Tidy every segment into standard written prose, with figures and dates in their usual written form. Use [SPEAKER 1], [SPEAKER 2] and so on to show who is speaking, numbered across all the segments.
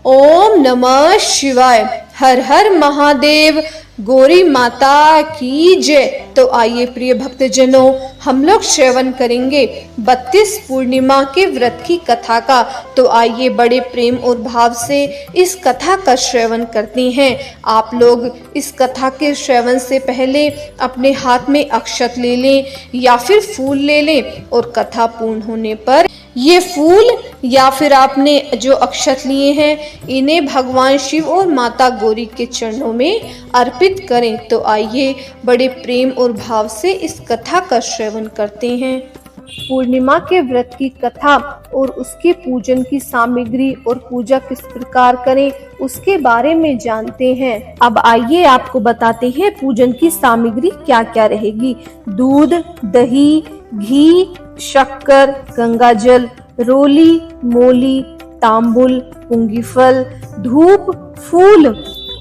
[SPEAKER 1] ओम नमः शिवाय। हर हर महादेव। गौरी माता की जय। तो आइए प्रिय भक्तजनों, हम लोग श्रवण करेंगे 32 पूर्णिमा के व्रत की कथा का। तो आइए बड़े प्रेम और भाव से इस कथा का श्रवण करते हैं। आप लोग इस कथा के श्रवण से पहले अपने हाथ में अक्षत ले लें या फिर फूल ले लें और कथा पूर्ण होने पर ये फूल या फिर आपने जो अक्षत लिए हैं इन्हें भगवान शिव और माता गौरी के चरणों में अर्पित करें। तो आइए बड़े प्रेम और भाव से इस कथा का श्रवण करते हैं। पूर्णिमा के व्रत की कथा और उसके पूजन की सामग्री और पूजा किस प्रकार करें उसके बारे में जानते हैं। अब आइए आपको बताते हैं पूजन की सामग्री क्या क्या रहेगी। दूध, दही, घी, शक्कर, गंगाजल, रोली, मोली, तांबुल, पुंगीफल, धूप, फूल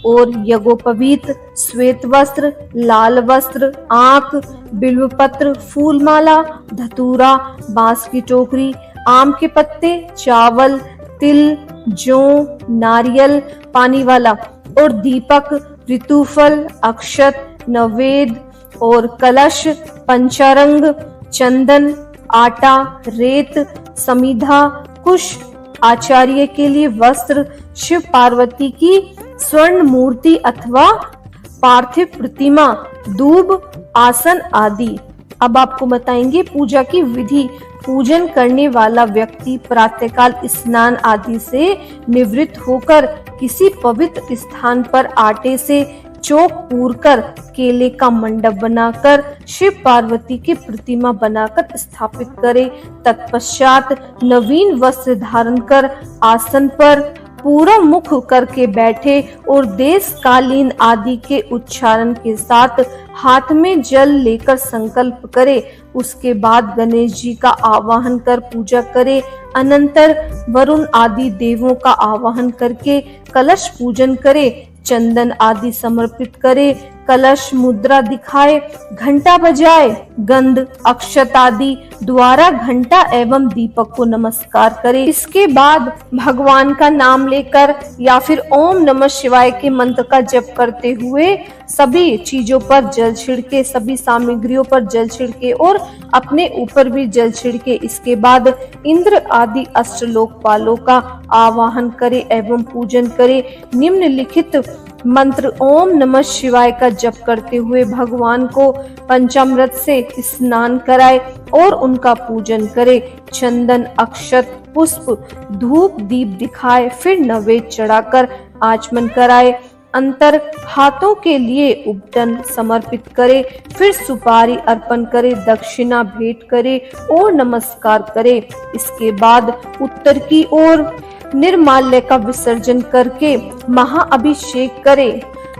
[SPEAKER 1] और यज्ञोपवीत, श्वेत वस्त्र, लाल वस्त्र, आंख, बिल्वपत्र, फूलमाला, धतूरा, बांस की टोकरी, आम के पत्ते, चावल, तिल, जौ, नारियल, पानी वाला और दीपक, ऋतुफल, अक्षत, नवेद और कलश, पंचारंग, चंदन, आटा, रेत, समीधा, कुश, आचार्य के लिए वस्त्र, शिव पार्वती की स्वर्ण मूर्ति अथवा पार्थिव प्रतिमा, दूब, आसन आदि। अब आपको बताएंगे पूजा की विधि। पूजन करने वाला व्यक्ति प्रातःकाल स्नान आदि से निवृत्त होकर किसी पवित्र स्थान पर आटे से चौक पूरकर केले का मंडप बनाकर शिव पार्वती की प्रतिमा बनाकर स्थापित करे। तत्पश्चात नवीन वस्त्र धारण कर आसन पर पूरा मुख करके बैठे और देश कालीन आदि के उच्चारण के साथ हाथ में जल लेकर संकल्प करे। उसके बाद गणेश जी का आवाहन कर पूजा करे। अनंतर वरुण आदि देवों का आवाहन करके कलश पूजन करे, चंदन आदि समर्पित करे, कलश मुद्रा दिखाए, घंटा बजाए, गंध, अक्षत आदि द्वारा घंटा एवं दीपक को नमस्कार करे। इसके बाद भगवान का नाम लेकर या फिर ओम नमः शिवाय के मंत्र का जप करते हुए सभी चीजों पर जल छिड़के, सभी सामग्रियों पर जल छिड़के और अपने ऊपर भी जल छिड़के। इसके बाद इंद्र आदि अष्टलोकपालों का आवाहन करे एवं पूजन करे। निम्नलिखित मंत्र ओम नमः शिवाय का जप करते हुए भगवान को पंचामृत से स्नान कराए और उनका पूजन करे। चंदन, अक्षत, पुष्प, धूप, दीप दिखाए, फिर नैवेद्य चढ़ाकर आचमन कराए। अंतर हाथों के लिए उपटन समर्पित करे, फिर सुपारी अर्पण करे, दक्षिणा भेंट करे और नमस्कार करे। इसके बाद उत्तर की ओर निर्माल्य का विसर्जन करके महाअभिषेक करे।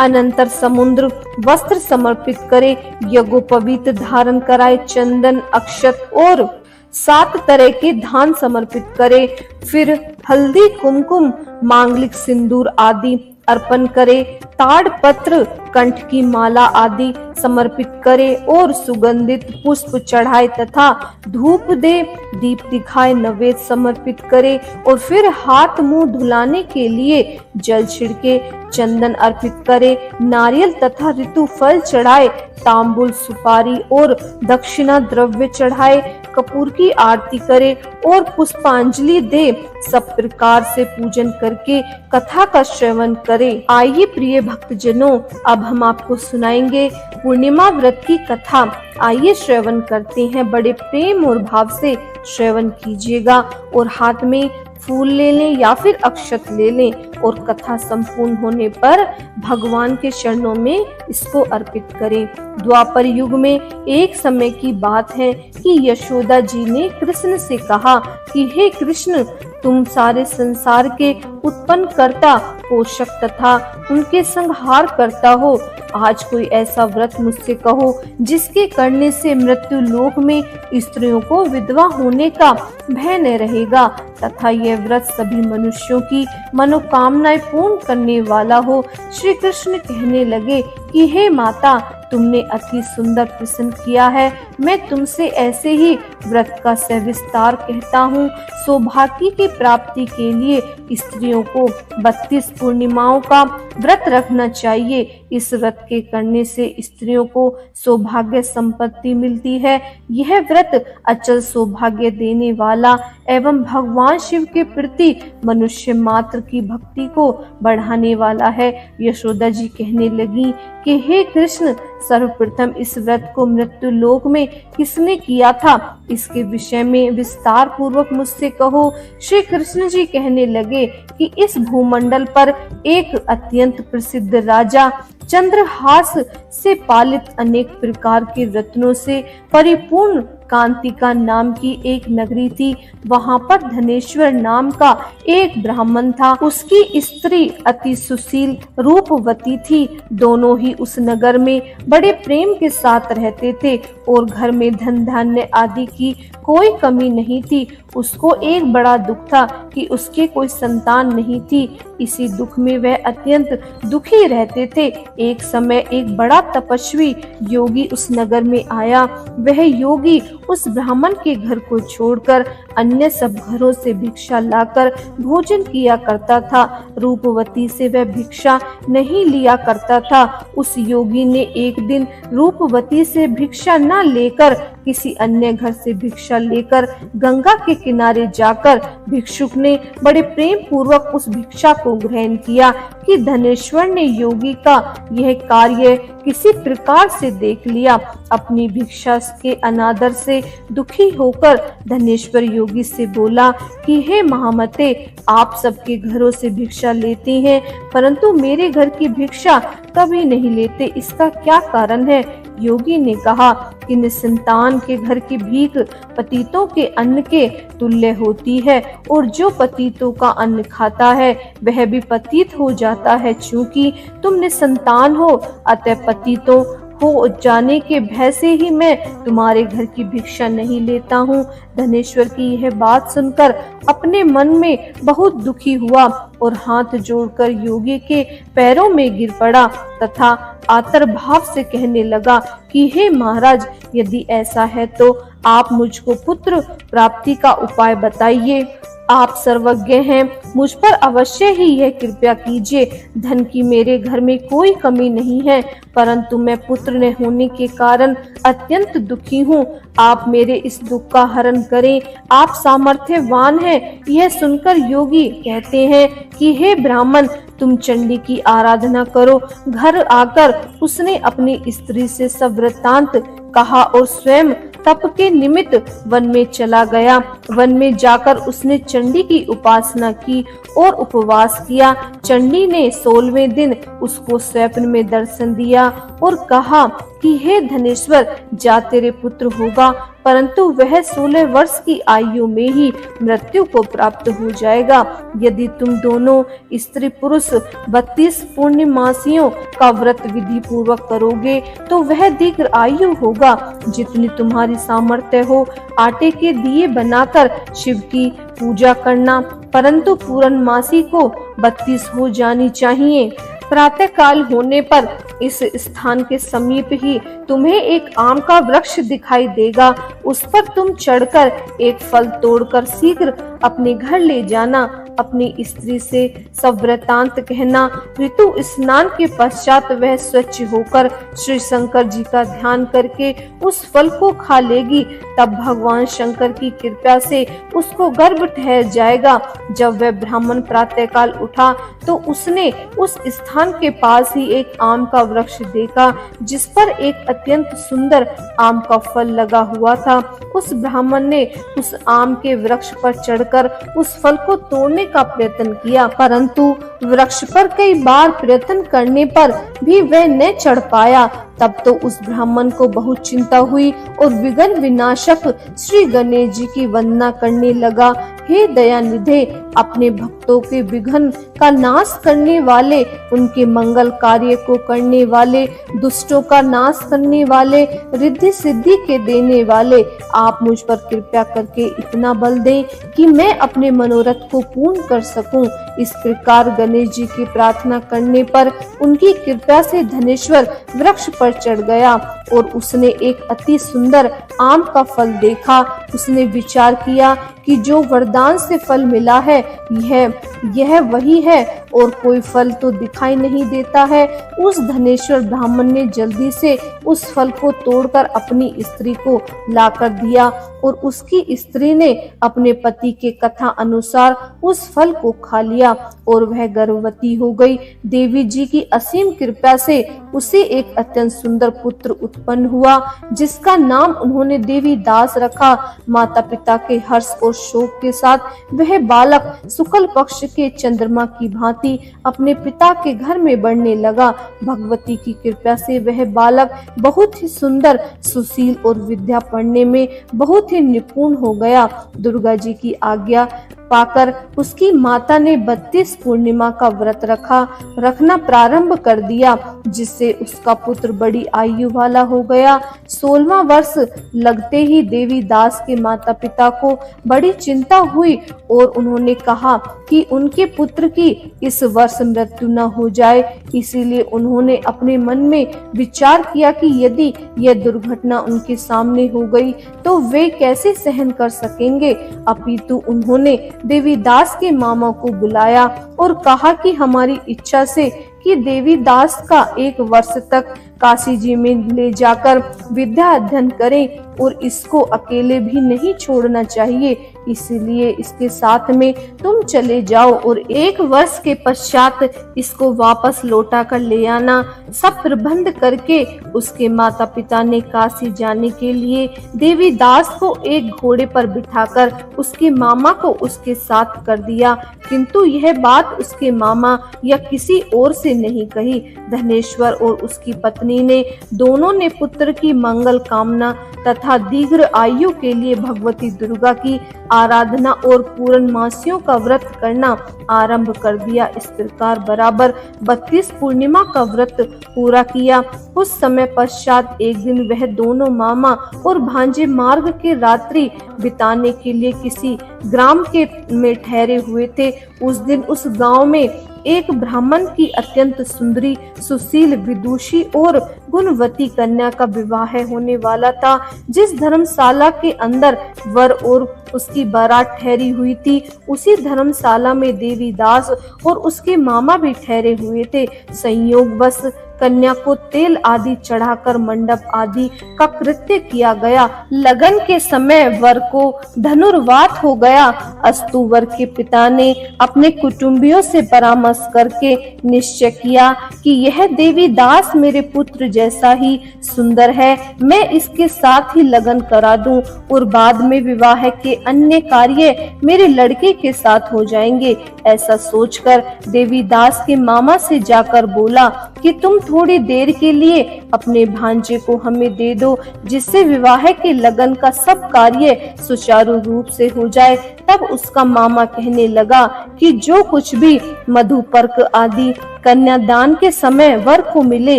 [SPEAKER 1] अनंतर समुद्र वस्त्र समर्पित करे, यज्ञोपवीत धारण कराए, चंदन, अक्षत और 7 तरह के धान समर्पित करे। फिर हल्दी, कुमकुम, मांगलिक सिंदूर आदि अर्पण करे। ताड़ पत्र, कंठ की माला आदि समर्पित करे और सुगंधित पुष्प चढ़ाए तथा धूप दे, दीप दिखाए, नैवेद्य समर्पित करे और फिर हाथ मुंह धुलाने के लिए जल छिड़के, चंदन अर्पित करे, नारियल तथा ऋतु फल चढ़ाए, तांबुल, सुपारी और दक्षिणा द्रव्य चढ़ाए, कपूर की आरती करे और पुष्पांजलि दे। सब प्रकार से पूजन करके कथा का श्रवण करे। आइए प्रिय भक्तजनों, अब हम आपको सुनाएंगे पूर्णिमा व्रत की कथा। आइए श्रवण करते हैं। बड़े प्रेम और भाव से श्रवण कीजिएगा और हाथ में फूल ले लें या फिर अक्षत ले लें और कथा संपूर्ण होने पर भगवान के चरणों में इसको अर्पित करें। द्वापर युग में एक समय की बात है कि यशोदा जी ने कृष्ण से कहा कि हे कृष्ण, तुम सारे संसार के उत्पन्न करता, पोषक तथा उनके संहार करता हो। आज कोई ऐसा व्रत मुझसे कहो जिसके करने से मृत्यु लोक में स्त्रियों को विधवा होने का भय न रहेगा तथा यह व्रत सभी मनुष्यों की मनोकामनाएं पूर्ण करने वाला हो। श्री कृष्ण कहने लगे, कि हे माता, तुमने अति सुंदर प्रश्न किया है। मैं तुमसे ऐसे ही व्रत का सविस्तार कहता हूँ। सौभाग्य की प्राप्ति के लिए स्त्रियों को 32 पूर्णिमाओं का व्रत रखना चाहिए। इस व्रत के करने से स्त्रियों को सौभाग्य संपत्ति मिलती है। यह व्रत अचल सौभाग्य देने वाला एवं भगवान शिव के प्रति मनुष्य मात्र की भक्ति को बढ़ाने वाला है। यशोदा जी कहने लगी कि हे कृष्ण, सर्वप्रथम इस व्रत को मृत्यु लोक में किसने किया था, इसके विषय में विस्तार पूर्वक मुझसे कहो। श्री कृष्ण जी कहने लगे कि इस भूमंडल पर एक अत्यंत प्रसिद्ध राजा चंद्रहास से पालित अनेक प्रकार के रत्नों से परिपूर्ण कांतिका नाम की एक नगरी थी। वहां पर धनेश्वर नाम का एक ब्राह्मण था। उसकी स्त्री अति सुशील रूपवती थी। दोनों ही उस नगर में बड़े प्रेम के साथ रहते थे और घर में धन धान्य आदि की कोई कमी नहीं थी। उसको एक बड़ा दुख था कि उसके कोई संतान नहीं थी। इसी दुख में वह अत्यंत दुखी रहते थे। एक समय एक बड़ा तपस्वी योगी उस नगर में आया। वह योगी उस ब्राह्मण के घर को छोड़कर अन्य सब घरों से भिक्षा लाकर भोजन किया करता था। रूपवती से वह भिक्षा नहीं लिया करता था। उस योगी ने एक दिन रूपवती से भिक्षा न लेकर किसी अन्य घर से भिक्षा लेकर गंगा के किनारे जाकर भिक्षुक ने बड़े प्रेम पूर्वक उस भिक्षा को ग्रहण किया कि धनेश्वर ने योगी का यह कार्य किसी प्रकार से देख लिया। अपनी भिक्षा के अनादर से दुखी होकर धनेश्वर योगी से बोला कि हे महामते, आप सबके घरों से भिक्षा लेते हैं परंतु मेरे घर की भिक्षा कभी नहीं लेते, इसका क्या कारण है? योगी ने कहा कि निसंतान के घर की भीख पतितों के अन्न के तुल्य होती है और जो पतितों का अन्न खाता है वह भी पतित हो जाता है। चूंकि तुम निसंतान हो अतः पतितों हो जाने के भय से ही मैं तुम्हारे घर की भिक्षा नहीं लेता हूँ। धनेश्वर की यह बात सुनकर अपने मन में बहुत दुखी हुआ और हाथ जोड़कर योगी के पैरों में गिर पड़ा तथा आतर भाव से कहने लगा कि हे महाराज, यदि ऐसा है तो आप मुझको पुत्र प्राप्ति का उपाय बताइए। आप सर्वज्ञ हैं, मुझ पर अवश्य ही यह कृपा कीजिए। धन की मेरे घर में कोई कमी नहीं है परंतु मैं पुत्र न होने के कारण अत्यंत दुखी हूँ। आप मेरे इस दुख का हरण करें, आप सामर्थ्यवान हैं। यह सुनकर योगी कहते हैं कि हे ब्राह्मण, तुम चंडी की आराधना करो। घर आकर उसने अपनी स्त्री से सब वृत्तांत कहा और स्वयं तप के निमित्त वन में चला गया। वन में जाकर उसने चंडी की उपासना की और उपवास किया। चंडी ने 16वें दिन उसको स्वप्न में दर्शन दिया और कहा कि हे धनेश्वर, जा तेरे पुत्र होगा परंतु वह 16 वर्ष की आयु में ही मृत्यु को प्राप्त हो जाएगा। यदि तुम दोनों स्त्री पुरुष 32 पूर्णिमासियों का व्रत विधि पूर्वक करोगे तो वह दीर्घ आयु होगा। जितनी तुम्हारी सामर्थ्य हो आटे के दिए बनाकर शिव की पूजा करना, परंतु पूर्णमासी को 32 हो जानी चाहिए। प्रातः काल होने पर इस स्थान के समीप ही तुम्हें एक आम का वृक्ष दिखाई देगा। उस पर तुम चढ़कर एक फल तोड़कर शीघ्र अपने घर ले जाना। अपनी स्त्री से सब वृत्तांत कहना। ऋतु स्नान के पश्चात वह स्वच्छ होकर श्री शंकर जी का ध्यान करके उस फल को खा लेगी। तब भगवान शंकर की कृपा से उसको गर्भ ठहर जाएगा। जब वह ब्राह्मण प्रातःकाल उठा तो उसने उस स्थान के पास ही एक आम का वृक्ष देखा जिस पर एक अत्यंत सुंदर आम का फल लगा हुआ था। उस ब्राह्मण ने उस आम के वृक्ष पर चढ़कर उस फल को तोड़ने का प्रयत्न किया परंतु वृक्ष पर कई बार प्रयत्न करने पर भी वह न चढ़ पाया। तब तो उस ब्राह्मण को बहुत चिंता हुई और विघ्न विनाशक श्री गणेश जी की वंदना करने लगा। हे दयानिधे, अपने भक्तों के विघ्न का नाश करने वाले, उनके मंगल कार्य को करने वाले, दुष्टों का नाश करने वाले, रिद्धि सिद्धि के देने वाले, आप मुझ पर कृपा करके इतना बल दें कि मैं अपने मनोरथ को पूर्ण कर सकूं। इस प्रकार गणेश जी की प्रार्थना करने पर उनकी कृपा से धनेश्वर वृक्ष पर चढ़ गया और उसने एक अति सुंदर आम का फल देखा। उसने विचार किया कि जो वरदान से फल मिला है यह वही है और कोई फल तो दिखाई नहीं देता है। उस धनेश्वर ब्राह्मण ने जल्दी से उस फल को तोड़कर अपनी स्त्री को लाकर दिया और उसकी स्त्री ने अपने पति के कथा अनुसार उस फल को खा लिया और वह गर्भवती हो गई। देवी जी की असीम कृपा से उसे एक अत्यंत सुंदर पुत्र उत्पन्न हुआ जिसका नाम उन्होंने देवी दास रखा। माता पिता के हर्ष और शोक के साथ वह बालक शुक्ल पक्ष के चंद्रमा की भांति अपने पिता के घर में बढ़ने लगा। भगवती की कृपा से वह बालक बहुत ही सुंदर, सुशील और विद्या पढ़ने में बहुत ही निपुण हो गया। दुर्गा जी की आज्ञा पाकर उसकी माता ने 32 पूर्णिमा का व्रत रखना प्रारंभ कर दिया, जिससे उसका पुत्र बड़ी आयु वाला हो गया। 16वां वर्ष लगते ही देवी दास के माता पिता को बड़ी चिंता हुई और उन्होंने कहा कि उनके पुत्र की इस वर्ष मृत्यु न हो जाए। इसीलिए उन्होंने अपने मन में विचार किया कि यदि यह दुर्घटना उनके सामने हो गई तो वे कैसे सहन कर सकेंगे। अपितु उन्होंने देवी दास के मामा को बुलाया और कहा कि हमारी इच्छा से कि देवी दास का 1 वर्ष तक काशी जी में ले जाकर विद्या अध्ययन करें और इसको अकेले भी नहीं छोड़ना चाहिए, इसीलिए इसके साथ में तुम चले जाओ और 1 वर्ष के पश्चात इसको वापस लौटा कर ले आना। सब प्रबंध करके उसके माता पिता ने काशी जाने के लिए देवी दास को एक घोड़े पर बिठाकर उसके मामा को उसके साथ कर दिया, किंतु यह बात उसके मामा या किसी और से नहीं कही। धनेश्वर और उसकी पत्नी ने दोनों ने पुत्र की मंगल कामना तथा दीर्घ आयु के लिए भगवती दुर्गा की आराधना और पूर्णमासियों का व्रत करना आरंभ कर दिया। इस प्रकार बराबर 32 पूर्णिमा का व्रत पूरा किया। उस समय पश्चात एक दिन वह दोनों मामा और भांजे मार्ग के रात्रि बिताने के लिए किसी ग्राम में ठहरे हुए थे। उस दिन उस गांव में एक ब्राह्मण की अत्यंत सुंदरी, सुशील, विदुषी और गुणवती कन्या का विवाह होने वाला था। जिस धर्मशाला के अंदर वर और उसकी बारात ठहरी हुई थी, उसी धर्मशाला में देवी दास और उसके मामा भी ठहरे हुए थे। संयोगवश कन्या को तेल आदि चढ़ाकर मंडप आदि का कृत्य किया गया। लगन के समय वर को धनुर्वात हो गया। अस्तु वर के पिता ने अपने कुटुंबियों से परामर्श करके निश्चय किया कि यह देवी दास मेरे पुत्र जैसा ही सुंदर है, मैं इसके साथ ही लगन करा दूं और बाद में विवाह के अन्य कार्य मेरे लड़के के साथ हो जाएंगे। ऐसा सोचकर देवी दास के मामा से जाकर बोला कि तुम थोड़ी देर के लिए अपने भांजे को हमें दे दो, जिससे विवाह के लगन का सब कार्य सुचारू रूप से हो जाए। तब उसका मामा कहने लगा कि जो कुछ भी मधुपर्क आदि कन्यादान के समय वर को मिले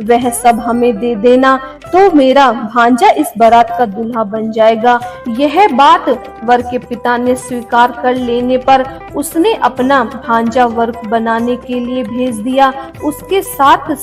[SPEAKER 1] वह सब हमें दे देना, तो मेरा भांजा इस बारात का दूल्हा बन जाएगा। यह बात वर के पिता ने स्वीकार कर लेने पर उसने अपना भांजा वर बनाने के लिए भेज दिया। उसके साथ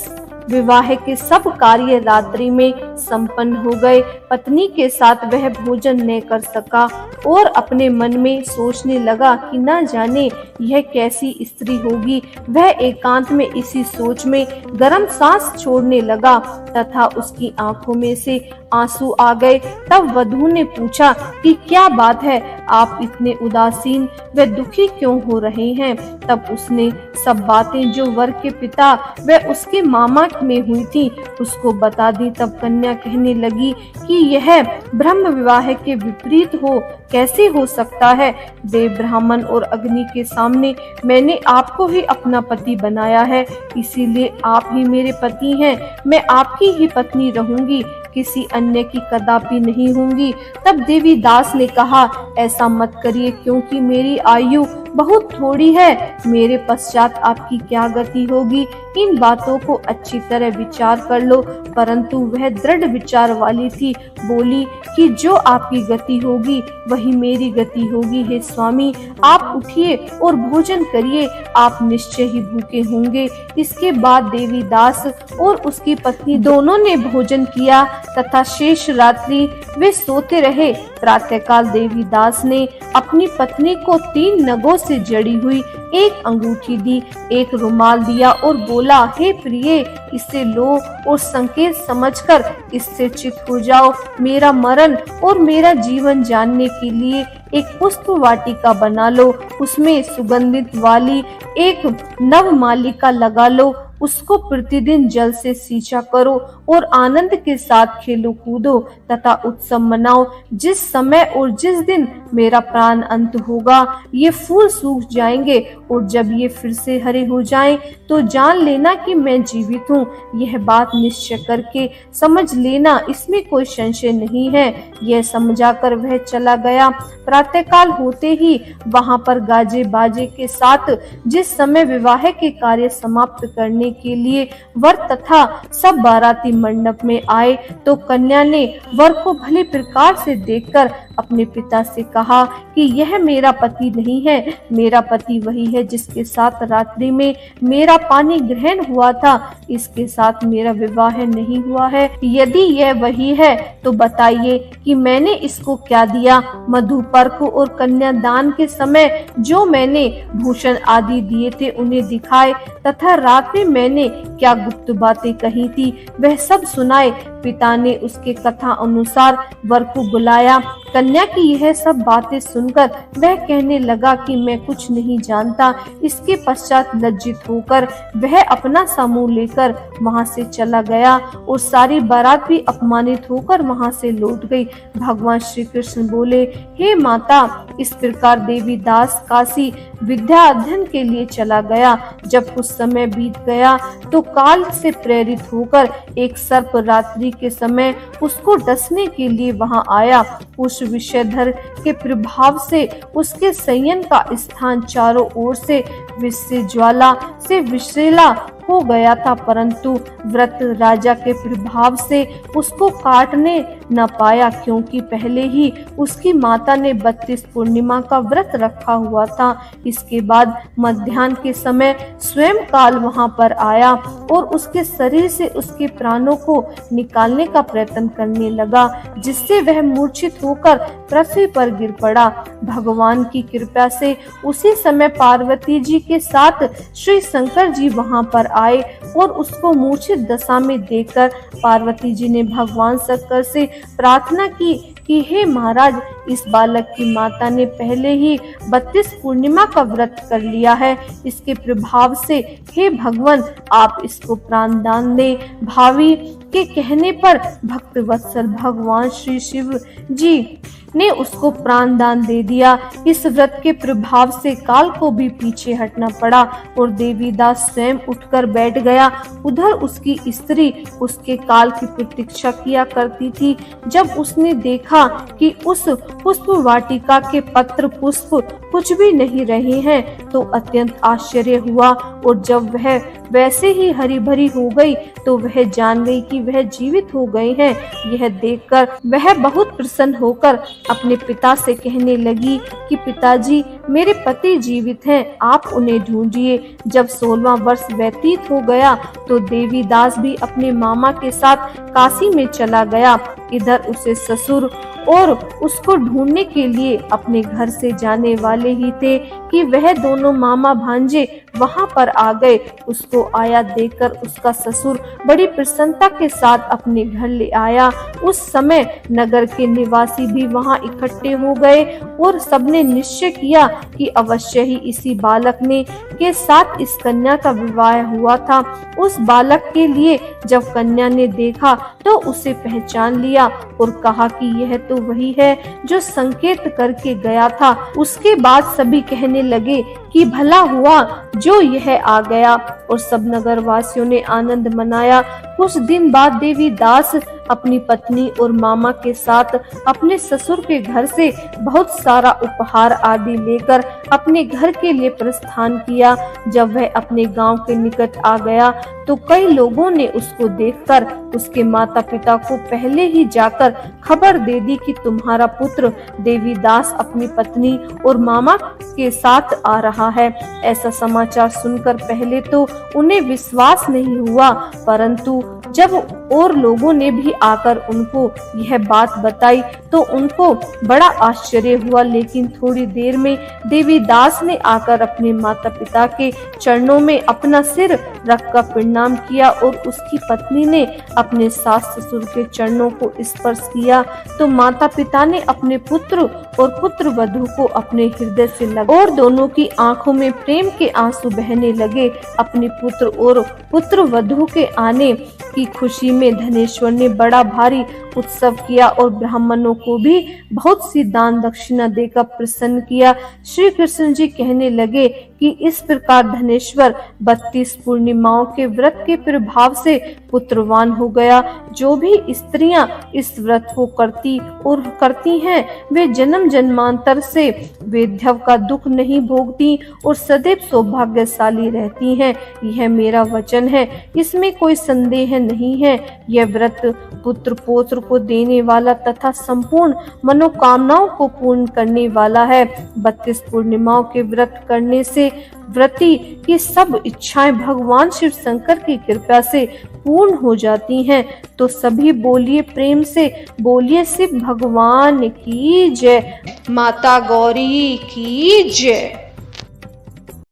[SPEAKER 1] विवाह के सब कार्य रात्रि में संपन्न हो गए। पत्नी के साथ वह भोजन न कर सका और अपने मन में सोचने लगा कि न जाने यह कैसी स्त्री होगी। वह एकांत में इसी सोच में गर्म सांस छोड़ने लगा तथा उसकी आंखों में से आंसू आ गए। तब वधू ने पूछा कि क्या बात है, आप इतने उदासीन व दुखी क्यों हो रहे हैं। तब उसने सब बातें जो वर के पिता व उसके मामा में हुई थी उसको बता दी। तब कन्या कहने लगी कि यह ब्रह्म विवाह के विपरीत हो कैसे हो सकता है। देव, ब्राह्मण और अग्नि के सामने मैंने आपको ही अपना पति बनाया है, इसीलिए आप ही मेरे पति हैं। मैं आपकी ही पत्नी रहूंगी। किसी अन्य की कदापि नहीं होंगी। तब देवी दास ने कहा, ऐसा मत करिए, क्योंकि मेरी आयु बहुत थोड़ी है। मेरे पश्चात आपकी क्या गति होगी, इन बातों को अच्छी तरह विचार कर लो। परंतु वह दृढ़ विचार वाली थी, बोली कि जो आपकी गति होगी वही मेरी गति होगी। हे स्वामी, आप उठिए और भोजन करिए, आप निश्चय ही भूखे होंगे। इसके बाद देवी दास और उसकी पत्नी दोनों ने भोजन किया तथा शेष रात्रि वे सोते रहे। प्रातःकाल देवी दास ने अपनी पत्नी को 3 नगों से जड़ी हुई एक अंगूठी दी, एक रुमाल दिया और बोला, हे प्रिय, इसे लो और संकेत समझकर इससे चित हो जाओ। मेरा मरण और मेरा जीवन जानने के लिए एक पुष्प वाटिका बना लो, उसमें सुगंधित वाली एक नव मालिका लगा लो, उसको प्रतिदिन जल से सींचा करो और आनंद के साथ खेलो कूदो तथा उत्सव मनाओ। जिस समय और जिस दिन मेरा प्राण अंत होगा, ये फूल सूख जाएंगे और जब ये फिर से हरे हो जाएं, तो जान लेना कि मैं जीवित हूँ। यह बात निश्चय करके समझ लेना, इसमें कोई संशय नहीं है। यह समझाकर वह चला गया। प्रातःकाल होते ही वहां पर गाजे बाजे के साथ जिस समय विवाह के कार्य समाप्त करने के लिए वर तथा सब बाराती मंडप में आए, तो कन्या ने वर को भली प्रकार से देखकर अपने पिता से कहा कि यह मेरा पति नहीं है, मेरा पति वही है जिसके साथ रात्रि में मेरा पानी ग्रहण हुआ था, इसके साथ मेरा विवाह नहीं हुआ है। यदि यह वही है तो बताइए कि मैंने इसको क्या दिया। मधुपर्क और कन्यादान के समय जो मैंने भूषण आदि दिए थे उन्हें दिखाए तथा रात में मैंने क्या गुप्त बातें कही थी वह सब सुनाए। पिता ने उसके कथा अनुसार वर को बुलाया। कन्या की यह सब बातें सुनकर वह कहने लगा कि मैं कुछ नहीं जानता। इसके पश्चात लज्जित होकर वह अपना समूह लेकर वहां से चला गया और सारी बारात भी अपमानित होकर वहां से लौट गई। भगवान श्री कृष्ण बोले, हे माता, इस प्रकार देवी दास काशी विद्या अध्ययन के लिए चला गया। जब कुछ समय बीत गया तो काल से प्रेरित होकर एक सर्प रात्रि के समय उसको डसने के लिए वहां आया। उस विषधर के प्रभाव से उसके संयन का स्थान चारों ओर से विष ज्वाला से विषैला हो गया था, परंतु व्रत राजा के प्रभाव से उसको काटने न पाया, क्योंकि पहले ही उसकी माता ने 32 पूर्णिमा का व्रत रखा हुआ था। इसके बाद मध्याह्न के समय स्वयं काल वहां पर आया और उसके शरीर से उसके प्राणों को निकालने का प्रयत्न करने लगा, जिससे वह मूर्छित होकर पृथ्वी पर गिर पड़ा। भगवान की कृपा से उसी समय पार्वती जी के साथ श्री शंकर जी वहां पर आए और उसको मूर्छित दशा में देखकर पार्वती जी ने भगवान शंकर से प्रार्थना की कि हे महाराज, इस बालक की माता ने पहले ही 32 पूर्णिमा का व्रत कर लिया है। इसके प्रभाव से हे भगवान, आप इसको प्राण दान दे। भावी के कहने पर भक्त वत्सल भगवान श्री शिव जी ने उसको प्राण दान दे दिया। इस व्रत के प्रभाव से काल को भी पीछे हटना पड़ा और देवीदास स्वयं उठकर बैठ गया। उधर उसकी स्त्री उसके काल की प्रतीक्षा किया करती थी। जब उसने देखा कि उस पुष्प वाटिका के पत्र पुष्प कुछ भी नहीं रहे हैं, तो अत्यंत आश्चर्य हुआ और जब वह वैसे ही हरी भरी हो गई तो वह जान गई कि वह जीवित हो गए हैं। यह देखकर वह बहुत प्रसन्न होकर अपने पिता से कहने लगी कि पिताजी, मेरे पति जीवित हैं, आप उन्हें ढूंढिए। जब 16वां वर्ष व्यतीत हो गया तो देवीदास भी अपने मामा के साथ काशी में चला गया। इधर उसे ससुर और उसको ढूंढने के लिए अपने घर से जाने वाले ही थे कि वह दोनों मामा भांजे वहां पर आ गए। उसको आया देखकर उसका ससुर बड़ी प्रसन्नता के साथ अपने घर ले आया। उस समय नगर के निवासी भी वहां इकट्ठे हो गए और सबने निश्चय किया कि अवश्य ही इसी बालक ने के साथ इस कन्या का विवाह हुआ था। उस बालक के लिए जब कन्या ने देखा तो उसे पहचान लिया और कहा कि यह तो वही है जो संकेत करके गया था। उसके बाद सभी कहने लगे कि भला हुआ जो यह आ गया, और सब नगर वासियों ने आनंद मनाया। कुछ दिन बाद देवी दास अपनी पत्नी और मामा के साथ अपने ससुर के घर से बहुत सारा उपहार आदि लेकर अपने घर के लिए प्रस्थान किया। जब वह अपने गांव के निकट आ गया तो कई लोगों ने उसको देखकर उसके माता पिता को पहले ही जाकर खबर दे दी कि तुम्हारा पुत्र देवीदास अपनी पत्नी और मामा के साथ आ रहा है। ऐसा समाचार सुनकर पहले तो उन्हें विश्वास नहीं हुआ, परंतु जब और लोगों ने भी आकर उनको यह बात बताई तो उनको बड़ा आश्चर्य हुआ। लेकिन थोड़ी देर में देवीदास ने आकर अपने माता पिता के चरणों में अपना सिर रखकर प्रणाम किया और उसकी पत्नी ने अपने सास ससुर के चरणों को स्पर्श किया तो माता पिता ने अपने पुत्र और पुत्र वधू को अपने हृदय से लगा और दोनों की आंखों में प्रेम के आंसू बहने लगे। अपने पुत्र और पुत्र वधू के आने की खुशी में धनेश्वर ने बड़ा भारी उत्सव किया और ब्राह्मणों को भी बहुत सी दान दक्षिणा देकर प्रसन्न किया। श्री कृष्ण जी कहने लगे कि इस प्रकार धनेश्वर 32 पूर्णिमाओं के व्रत के प्रभाव से पुत्रवान हो गया। जो भी स्त्रियां इस व्रत को करती हैं वे जन्म जन्मांतर से वैधव्य का दुख नहीं भोगती और सदैव सौभाग्यशाली रहती हैं। यह मेरा वचन है, इसमें कोई संदेह नहीं है। यह व्रत पुत्र पौत्र को देने वाला तथा संपूर्ण मनोकामनाओं को पूर्ण करने वाला है। 32 पूर्णिमाओं के व्रत करने से व्रती की सब इच्छाएं भगवान शिव शंकर की कृपा से पूर्ण हो जाती हैं। तो सभी बोलिए, प्रेम से बोलिए, शिव भगवान की जय, माता गौरी की जय।